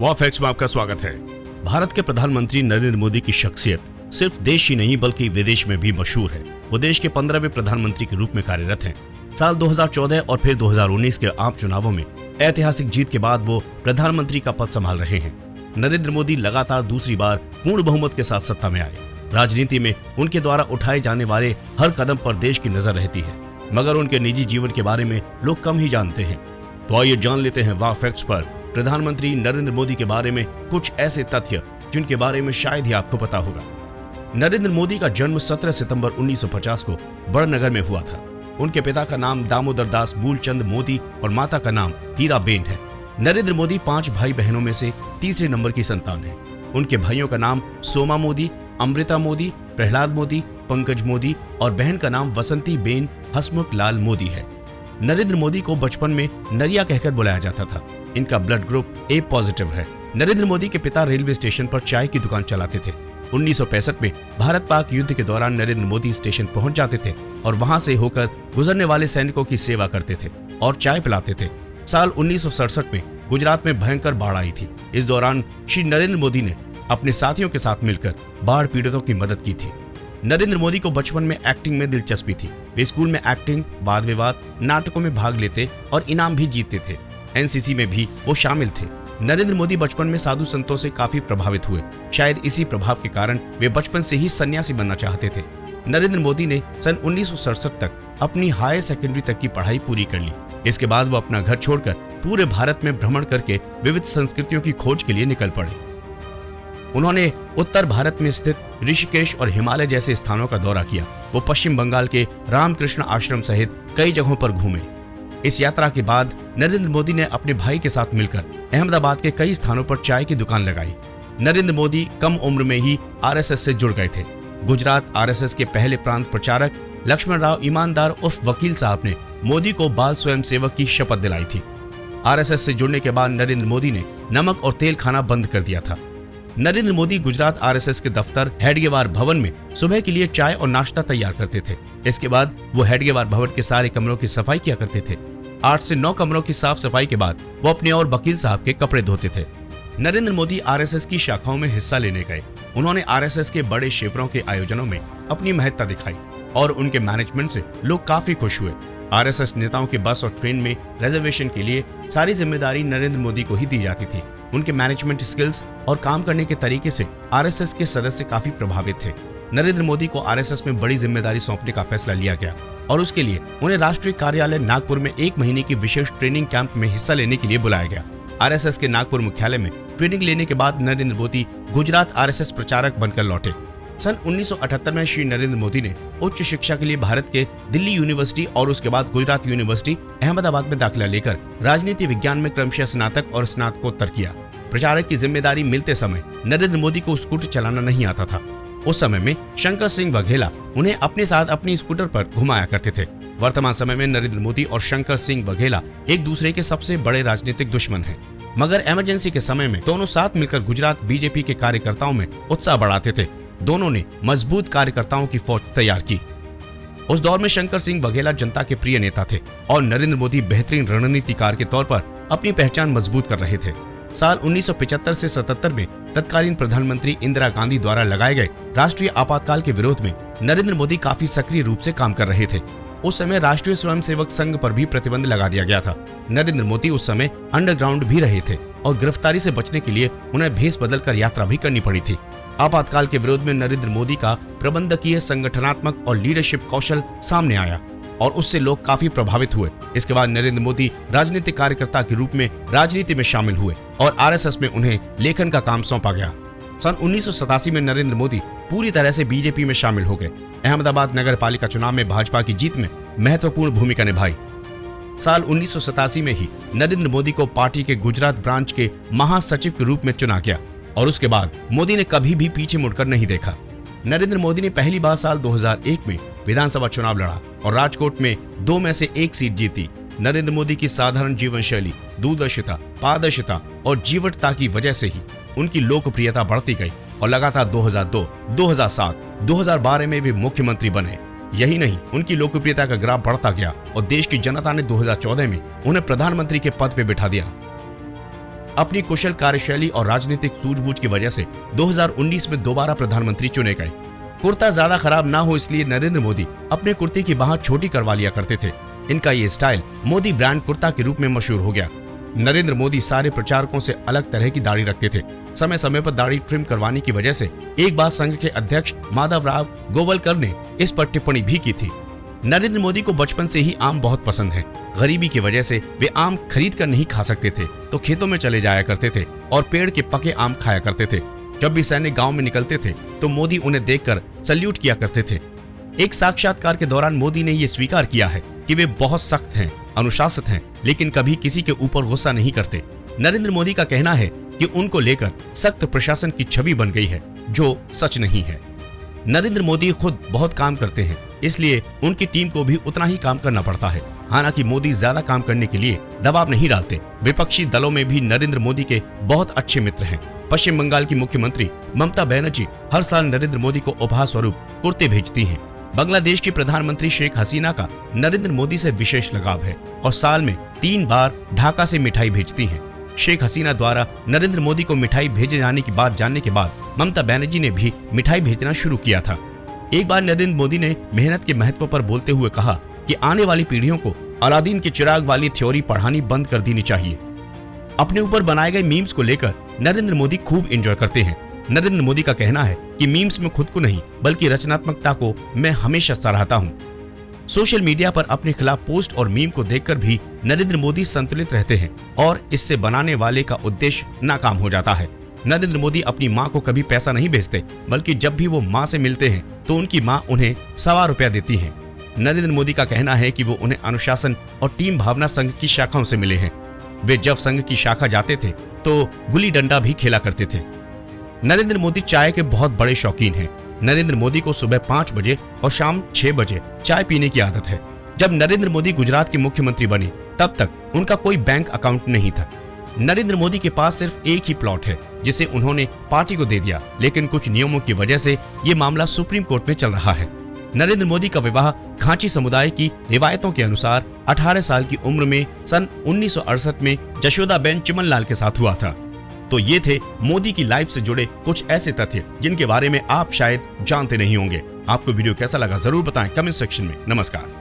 War facts में आपका स्वागत है। भारत के प्रधानमंत्री नरेंद्र मोदी की शख्सियत सिर्फ देश ही नहीं बल्कि विदेश में भी मशहूर है। वो देश के 15वें प्रधानमंत्री के रूप में कार्यरत हैं। साल 2014 और फिर 2019 के आम चुनावों में ऐतिहासिक जीत के बाद वो प्रधानमंत्री का पद संभाल रहे हैं। नरेंद्र मोदी लगातार दूसरी बार पूर्ण बहुमत के साथ सत्ता में आए। राजनीति में उनके द्वारा उठाए जाने वाले हर कदम पर देश की नजर रहती है, मगर उनके निजी जीवन के बारे में लोग कम ही जानते हैं। तो आइए जान लेते हैं वॉर फैक्ट्स पर प्रधानमंत्री नरेंद्र मोदी के बारे में कुछ ऐसे तथ्य जिनके बारे में शायद ही आपको पता होगा। नरेंद्र मोदी का जन्म 17 सितंबर 1950 को बड़नगर में हुआ था। उनके पिता का नाम दामोदर दास मूलचंद मोदी और माता का नाम हीराबेन है। नरेंद्र मोदी 5 भाई बहनों में से तीसरे नंबर की संतान है। उनके भाइयों का नाम सोमा मोदी, अमृता मोदी, प्रहलाद मोदी, पंकज मोदी और बहन का नाम वसंती बेन हसमुख लाल मोदी है। नरेंद्र मोदी को बचपन में नरिया कहकर बुलाया जाता था। इनका ब्लड ग्रुप ए पॉजिटिव है। नरेंद्र मोदी के पिता रेलवे स्टेशन पर चाय की दुकान चलाते थे। 1965 में भारत पाक युद्ध के दौरान नरेंद्र मोदी स्टेशन पहुंच जाते थे और वहां से होकर गुजरने वाले सैनिकों की सेवा करते थे और चाय पिलाते थे। साल 1967 में गुजरात में भयंकर बाढ़ आई थी। इस दौरान श्री नरेंद्र मोदी ने अपने साथियों के साथ मिलकर बाढ़ पीड़ितों की मदद की थी। नरेंद्र मोदी को बचपन में एक्टिंग में दिलचस्पी थी। वे स्कूल में एक्टिंग, वाद विवाद, नाटकों में भाग लेते और इनाम भी जीतते थे। एनसीसी में भी वो शामिल थे। नरेंद्र मोदी बचपन में साधु संतों से काफी प्रभावित हुए। शायद इसी प्रभाव के कारण वे बचपन से ही सन्यासी बनना चाहते थे। नरेंद्र मोदी ने सन 1967 तक अपनी हायर सेकेंडरी तक की पढ़ाई पूरी कर ली। इसके बाद वो अपना घर छोड़कर पूरे भारत में भ्रमण करके विविध संस्कृतियों की खोज के लिए निकल पड़े। उन्होंने उत्तर भारत में स्थित ऋषिकेश और हिमालय जैसे स्थानों का दौरा किया। वो पश्चिम बंगाल के रामकृष्ण आश्रम सहित कई जगहों पर घूमे। इस यात्रा के बाद नरेंद्र मोदी ने अपने भाई के साथ मिलकर अहमदाबाद के कई स्थानों पर चाय की दुकान लगाई। नरेंद्र मोदी कम उम्र में ही आरएसएस से जुड़ गए थे। गुजरात आरएसएस के पहले प्रांत प्रचारक लक्ष्मण राव ईमानदार उर्फ वकील साहब ने मोदी को बाल स्वयंसेवक की शपथ दिलाई थी। आरएसएस से जुड़ने के बाद नरेंद्र मोदी ने नमक और तेल खाना बंद कर दिया था। नरेंद्र मोदी गुजरात आरएसएस के दफ्तर हेडगेवार भवन में सुबह के लिए चाय और नाश्ता तैयार करते थे। इसके बाद वो हेडगेवार भवन के सारे कमरों की सफाई किया करते थे। 8 से 9 कमरों की साफ सफाई के बाद वो अपने और वकील साहब के कपड़े धोते थे। नरेंद्र मोदी आरएसएस की शाखाओं में हिस्सा लेने गए। उन्होंने आरएसएस के बड़े शिविरों के आयोजनों में अपनी महत्ता दिखाई और उनके मैनेजमेंट से लोग काफी खुश हुए। आरएसएस नेताओं के बस और ट्रेन में रिजर्वेशन के लिए सारी जिम्मेदारी नरेंद्र मोदी को ही दी जाती थी। उनके मैनेजमेंट स्किल्स और काम करने के तरीके से आरएसएस के सदस्य काफी प्रभावित थे। नरेंद्र मोदी को आरएसएस में बड़ी जिम्मेदारी सौंपने का फैसला लिया गया और उसके लिए उन्हें राष्ट्रीय कार्यालय नागपुर में 1 महीने की विशेष ट्रेनिंग कैंप में हिस्सा लेने के लिए बुलाया गया। आरएसएस के नागपुर मुख्यालय में ट्रेनिंग लेने के बाद नरेंद्र मोदी गुजरात आरएसएस प्रचारक बनकर लौटे। सन 1978 में श्री नरेंद्र मोदी ने उच्च शिक्षा के लिए भारत के दिल्ली यूनिवर्सिटी और उसके बाद गुजरात यूनिवर्सिटी अहमदाबाद में दाखिला लेकर राजनीति विज्ञान में क्रमशः स्नातक और स्नातकोत्तर किया। प्रचारक की जिम्मेदारी मिलते समय नरेंद्र मोदी को स्कूटर चलाना नहीं आता था। उस समय में शंकर सिंह वघेला उन्हें अपने साथ अपनी स्कूटर पर घुमाया करते थे। वर्तमान समय में नरेंद्र मोदी और शंकर सिंह वघेला एक दूसरे के सबसे बड़े राजनीतिक दुश्मन हैं। मगर इमरजेंसी के समय में दोनों साथ मिलकर गुजरात बीजेपी के कार्यकर्ताओं में उत्साह बढ़ाते थे। दोनों ने मजबूत कार्यकर्ताओं की फौज तैयार की। उस दौर में शंकर सिंह वघेला जनता के प्रिय नेता थे और नरेंद्र मोदी बेहतरीन रणनीतिकार के तौर पर अपनी पहचान मजबूत कर रहे थे। साल 1975 से 77 में तत्कालीन प्रधानमंत्री इंदिरा गांधी द्वारा लगाए गए राष्ट्रीय आपातकाल के विरोध में नरेंद्र मोदी काफी सक्रिय रूप से काम कर रहे थे। उस समय राष्ट्रीय स्वयंसेवक संघ पर भी प्रतिबंध लगा दिया गया था। नरेंद्र मोदी उस समय अंडरग्राउंड भी रहे थे और गिरफ्तारी से बचने के लिए उन्हें भेष बदलकर यात्रा भी करनी पड़ी थी। आपातकाल के विरोध में नरेंद्र मोदी का प्रबंधकीय, संगठनात्मक और लीडरशिप कौशल सामने आया और उससे लोग काफी प्रभावित हुए। इसके बाद नरेंद्र मोदी राजनीतिक कार्यकर्ता के रूप में राजनीति में शामिल हुए और आरएसएस में उन्हें लेखन का काम सौंपा गया। सन 1987 में नरेंद्र मोदी पूरी तरह से बीजेपी में शामिल हो गए। अहमदाबाद नगर पालिका चुनाव में भाजपा की जीत में महत्वपूर्ण भूमिका निभाई। साल 1987 में ही नरेंद्र मोदी को पार्टी के गुजरात ब्रांच के महासचिव के रूप में चुना गया और उसके बाद मोदी ने कभी भी पीछे मुड़कर नहीं देखा। नरेंद्र मोदी ने पहली बार साल 2001 में विधानसभा चुनाव लड़ा और राजकोट में 2 में से 1 सीट जीती। नरेंद्र मोदी की साधारण जीवन शैली, दूरदर्शिता, पारदर्शिता और जीवटता की वजह से ही उनकी लोकप्रियता बढ़ती गई और लगातार 2002, 2007, 2012 में वे मुख्यमंत्री बने। यही नहीं, उनकी लोकप्रियता का ग्राफ बढ़ता गया और देश की जनता ने 2014 में उन्हें प्रधानमंत्री के पद पर बिठा दिया। अपनी कुशल कार्यशैली और राजनीतिक सूझबूझ की वजह से 2019 में दोबारा प्रधानमंत्री चुने गए। कुर्ता ज्यादा खराब ना हो इसलिए नरेंद्र मोदी अपने कुर्ते की बाह छोटी करवा लिया करते थे। इनका ये स्टाइल मोदी ब्रांड कुर्ता के रूप में मशहूर हो गया। नरेंद्र मोदी सारे प्रचारकों से अलग तरह की दाढ़ी रखते थे। समय समय पर दाढ़ी ट्रिम करवाने की वजह से एक बार संघ के अध्यक्ष माधवराव गोवलकर ने इस पर टिप्पणी भी की थी। नरेंद्र मोदी को बचपन से ही आम बहुत पसंद है। गरीबी की वजह से वे आम खरीद कर नहीं खा सकते थे, तो खेतों में चले जाया करते थे और पेड़ के पके आम खाया करते थे। जब भी सैनिक गांव में निकलते थे तो मोदी उन्हें देखकर सल्यूट किया करते थे। एक साक्षात्कार के दौरान मोदी ने यह स्वीकार किया है कि वे बहुत सख्त हैं, अनुशासित हैं, लेकिन कभी किसी के ऊपर गुस्सा नहीं करते। नरेंद्र मोदी का कहना है कि उनको लेकर सख्त प्रशासन की छवि बन गई है, जो सच नहीं है। नरेंद्र मोदी खुद बहुत काम करते हैं, इसलिए उनकी टीम को भी उतना ही काम करना पड़ता है। हालांकि मोदी ज्यादा काम करने के लिए दबाव नहीं डालते। विपक्षी दलों में भी नरेंद्र मोदी के बहुत अच्छे मित्र हैं। पश्चिम बंगाल की मुख्यमंत्री ममता बनर्जी हर साल नरेंद्र मोदी को उपहार स्वरूप कुर्ते भेजती हैं। बांग्लादेश की प्रधानमंत्री शेख हसीना का नरेंद्र मोदी से विशेष लगाव है और साल में 3 बार ढाका से मिठाई भेजती हैं। शेख हसीना द्वारा नरेंद्र मोदी को मिठाई भेजे जाने की बात जानने के बाद ममता बनर्जी ने भी मिठाई भेजना शुरू किया था। एक बार नरेंद्र मोदी ने मेहनत के महत्व पर बोलते हुए कहा कि आने वाली पीढ़ियों को अलादीन के चिराग वाली थ्योरी पढ़ानी बंद कर देनी चाहिए। अपने ऊपर बनाए गए मीम्स को लेकर नरेंद्र मोदी खूब एंजॉय करते हैं। नरेंद्र मोदी का कहना है कि मीम्स में खुद को नहीं बल्कि रचनात्मकता को मैं हमेशा सराहता हूं। सोशल मीडिया पर अपने खिलाफ पोस्ट और मीम को देखकर भी नरेंद्र मोदी संतुलित रहते हैं और इससे बनाने वाले का उद्देश्य नाकाम हो जाता है। नरेंद्र मोदी अपनी मां को कभी पैसा नहीं भेजते, बल्कि जब भी वो मां से मिलते हैं तो उनकी मां उन्हें ₹1.25 देती हैं। नरेंद्र मोदी का कहना है कि वो उन्हें अनुशासन और टीम भावना संघ की शाखाओं से मिले हैं। वे जब संघ की शाखा जाते थे तो गुल्ली डंडा भी खेला करते थे। नरेंद्र मोदी चाय के बहुत बड़े शौकीन हैं। नरेंद्र मोदी को सुबह 5 बजे और शाम 6 बजे चाय पीने की आदत है। जब नरेंद्र मोदी गुजरात के मुख्यमंत्री बने तब तक उनका कोई बैंक अकाउंट नहीं था। नरेंद्र मोदी के पास सिर्फ एक ही प्लॉट है जिसे उन्होंने पार्टी को दे दिया, लेकिन कुछ नियमों की वजह से ये मामला सुप्रीम कोर्ट में चल रहा है। नरेंद्र मोदी का विवाह खांची समुदाय की रिवायतों के अनुसार 18 साल की उम्र में सन 1968 में जशोदाबेन चिमनलाल के साथ हुआ था। तो ये थे मोदी की लाइफ से जुड़े कुछ ऐसे तथ्य जिनके बारे में आप शायद जानते नहीं होंगे। आपको वीडियो कैसा लगा जरूर बताएं कमेंट सेक्शन में। नमस्कार।